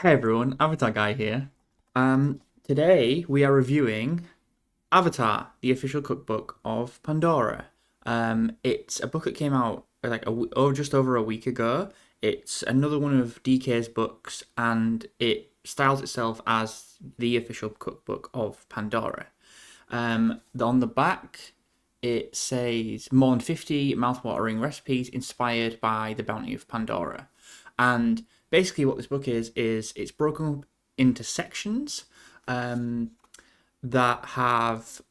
Hey everyone, Avatar Guy here. Today we are reviewing Avatar, the official cookbook of Pandora. It's a book that came out just over a week ago. It's another one of DK's books, and it styles itself as the official cookbook of Pandora. On the back, it says more than 50 mouthwatering recipes inspired by the bounty of Pandora. And basically, what this book is it's broken up into sections um, that have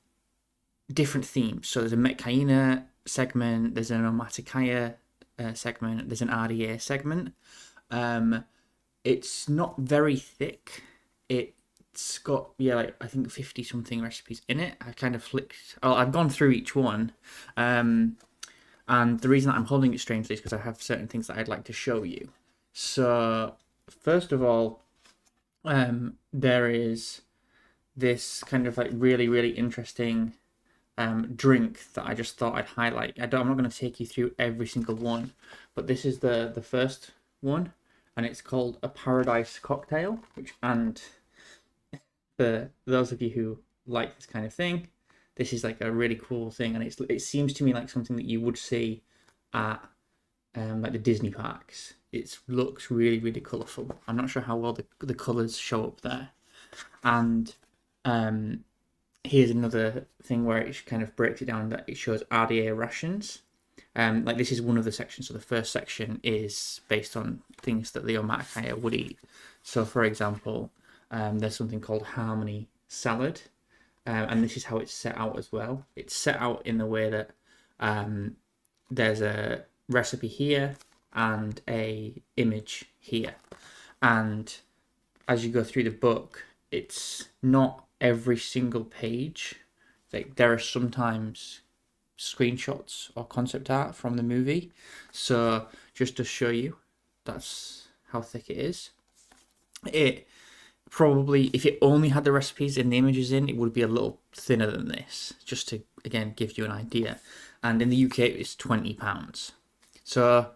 different themes. So there's a Metkaina segment, there's an Omaticaya segment, there's an RDA segment. Um, it's not very thick. It's got I think 50 something recipes in it. I kind of flicked. Oh, I've gone through each one, um, and the reason that I'm holding it strangely is because I have certain things that I'd like to show you. So first of all, there is this kind of like really interesting drink that I just thought I'd highlight. I'm not going to take you through every single one, but this is the first one, and it's called a Paradise Cocktail. And for those of you who like this kind of thing, this is like a really cool thing, and it seems to me like something that you would see at like the Disney parks. It looks really colourful. I'm not sure how well the colours show up there. And here's another thing where it kind of breaks it down, that it shows RDA rations. Like this is one of the sections. So the first section is based on things that the Omaticaya would eat. So for example, there's something called Harmony Salad, and this is how it's set out as well. It's set out in the way that there's a recipe here and a image here, and as you go through the book, it's not every single page. Like there are sometimes screenshots or concept art from the movie. So just to show you, that's how thick it is. It probably, if it only had the recipes and the images in, it would be a little thinner than this, just to again give you an idea. And in the UK it's £20. So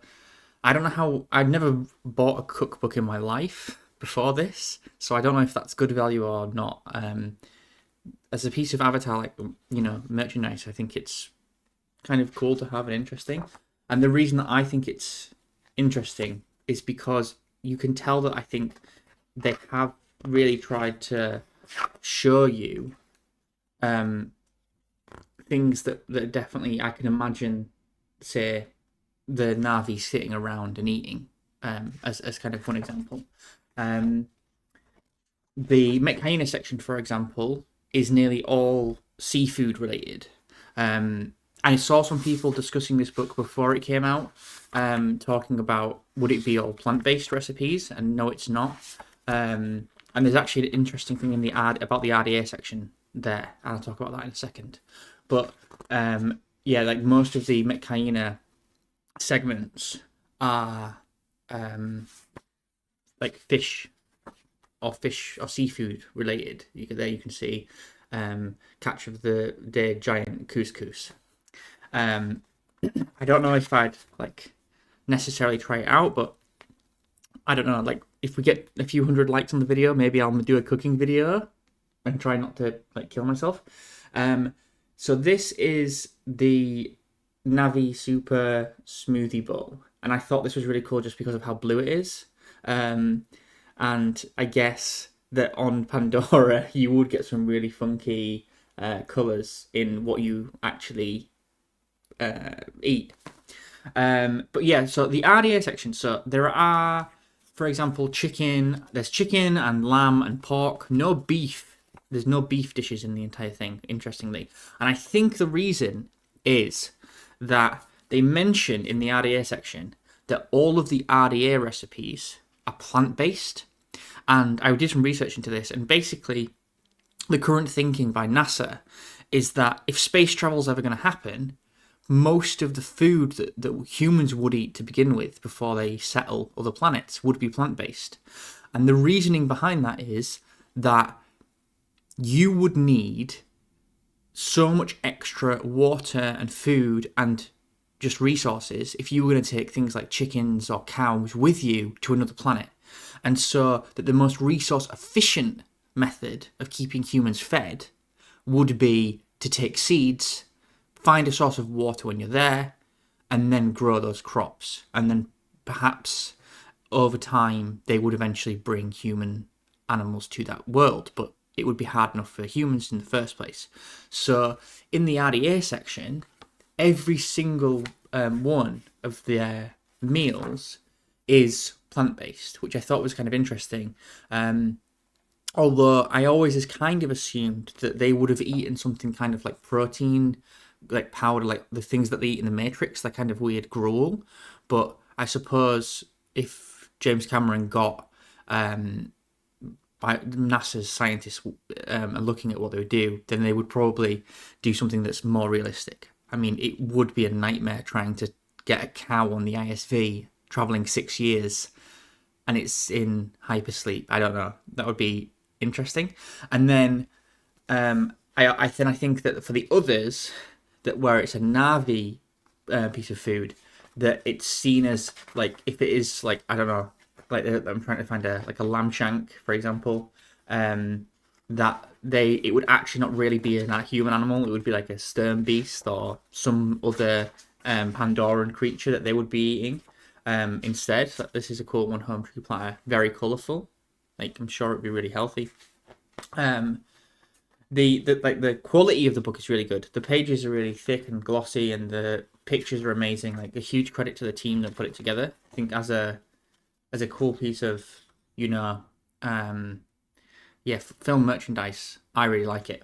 I don't know how, I'd never bought a cookbook in my life before this, so I don't know if that's good value or not. As a piece of Avatar, like, merchandise, I think it's kind of cool to have and interesting. And the reason that I think it's interesting is because you can tell that I think they have really tried to show you things that definitely I can imagine, say, the Na'vi sitting around and eating, as kind of one example. The Metkaina section, for example, is nearly all seafood related. I saw some people discussing this book before it came out, talking about would it be all plant-based recipes, and no, it's not. And there's actually an interesting thing in the ad about the RDA section there, and I'll talk about that in a second. But like most of the Metkaina segments are like fish or seafood related. There you can see catch of the day giant couscous. I don't know if I'd like necessarily try it out, but I don't know. Like if we get a few hundred likes on the video, maybe I'll do a cooking video and try not to like kill myself. So this is the Navi Super Smoothie Bowl, and I thought this was really cool just because of how blue it is. And I guess that on Pandora you would get some really funky colours in what you actually eat. But yeah, so the RDA section. So there are, for example, chicken. There's chicken and lamb and pork. No beef. There's no beef dishes in the entire thing, interestingly. And I think the reason is that they mention in the RDA section that all of the RDA recipes are plant-based. And I did some research into this, and basically the current thinking by NASA is that if space travel is ever going to happen, most of the food that humans would eat to begin with before they settle other planets would be plant-based. And the reasoning behind that is that you would need so much extra water and food and just resources if you were going to take things like chickens or cows with you to another planet. And so that the most resource efficient method of keeping humans fed would be to take seeds, find a source of water when you're there, and then grow those crops. And then perhaps over time they would eventually bring human animals to that world, but it would be hard enough for humans in the first place. So in the RDA section, every single one of their meals is plant-based, which I thought was kind of interesting. Although I always just kind of assumed that they would have eaten something kind of like protein, like powder, like the things that they eat in the Matrix, that kind of weird gruel. But I suppose if James Cameron got by NASA's scientists looking at what they would do, then they would probably do something that's more realistic. I mean, it would be a nightmare trying to get a cow on the ISV traveling 6 years and it's in hypersleep. I don't know. That would be interesting. And then I think that for the others, that where it's a Navi piece of food, that it's seen as like, if it is like, I don't know, like I'm trying to find a lamb shank, for example, that it would actually not really be a human animal. It would be like a stern beast or some other Pandoran creature that they would be eating instead. This is a cool one, home tree platter, very colourful. Like, I'm sure it'd be really healthy. The quality of the book is really good. The pages are really thick and glossy, and the pictures are amazing. Like, a huge credit to the team that put it together. I think as a cool piece of, film merchandise, I really like it.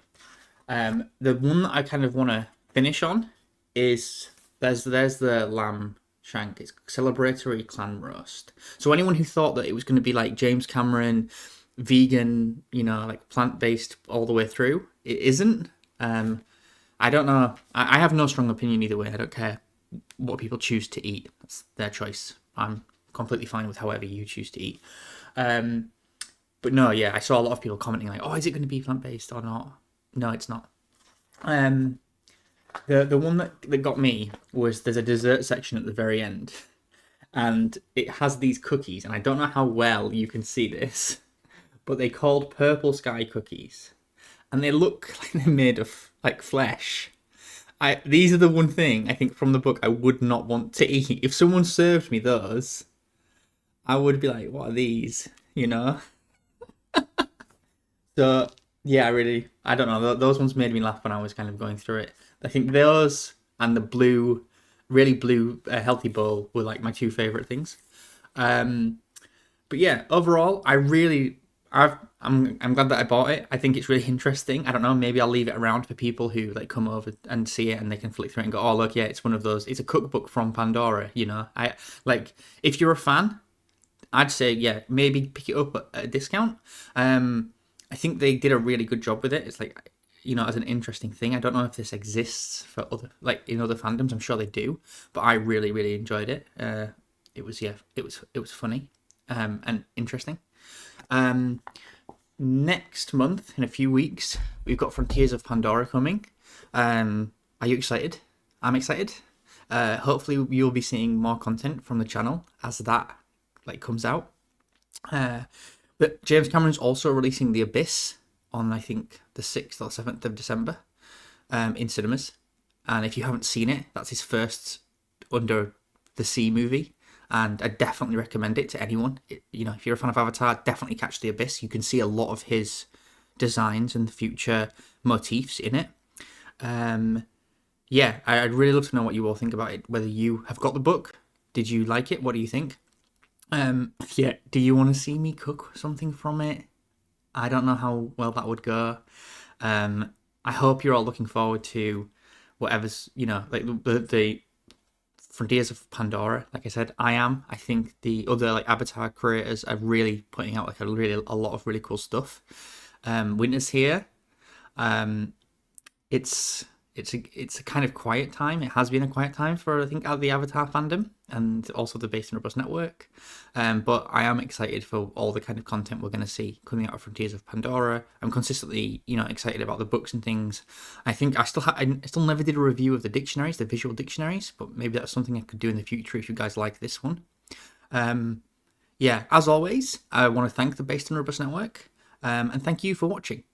The one that I kind of want to finish on is there's the lamb shank. It's celebratory clan roast. So anyone who thought that it was going to be like James Cameron, vegan, like plant-based all the way through, it isn't. I don't know. I have no strong opinion either way. I don't care what people choose to eat. That's their choice. I'm completely fine with however you choose to eat. But no, yeah, I saw a lot of people commenting like, "Oh, is it going to be plant-based or not?" No, it's not. The one that got me was there's a dessert section at the very end, and it has these cookies, and I don't know how well you can see this, but they're called Purple Sky cookies, and they look like they're made of like flesh. These are the one thing I think from the book I would not want to eat. If someone served me those, I would be like, "What are these?" So yeah, I don't know. Those ones made me laugh when I was kind of going through it. I think those and the blue, really blue, healthy bowl were like my two favorite things. But yeah, overall, I'm glad that I bought it. I think it's really interesting. I don't know, maybe I'll leave it around for people who like come over and see it and they can flick through it and go, "Oh, look, yeah, it's one of those. It's a cookbook from Pandora." I like, if you're a fan, I'd say yeah, maybe pick it up at a discount. I think they did a really good job with it. It's like, as an interesting thing. I don't know if this exists for other, like in other fandoms. I'm sure they do, but I really, really enjoyed it. It was funny, and interesting. Next month, in a few weeks, we've got Frontiers of Pandora coming. Are you excited? I'm excited. Hopefully you'll be seeing more content from the channel as that comes out. But James Cameron's also releasing The Abyss on, I think, the 6th or 7th of December in cinemas. And if you haven't seen it, that's his first under the sea movie. And I definitely recommend it to anyone. If you're a fan of Avatar, definitely catch The Abyss. You can see a lot of his designs and the future motifs in it. I'd really love to know what you all think about it. Whether you have got the book. Did you like it? What do you think? Do you want to see me cook something from it? I don't know how well that would go. I hope you're all looking forward to whatever's, the Frontiers of Pandora. Like I said, I am. I think the other Avatar creators are really putting out a lot of really cool stuff. Winter's here. It's a kind of quiet time. It has been a quiet time for, I think, the Avatar fandom and also the Based on Robust Network. But I am excited for all the kind of content we're going to see coming out of Frontiers of Pandora. I'm consistently, excited about the books and things. I think I still never did a review of the dictionaries, the visual dictionaries, but maybe that's something I could do in the future if you guys like this one. Yeah, as always, I want to thank the Based on Robust Network, and thank you for watching.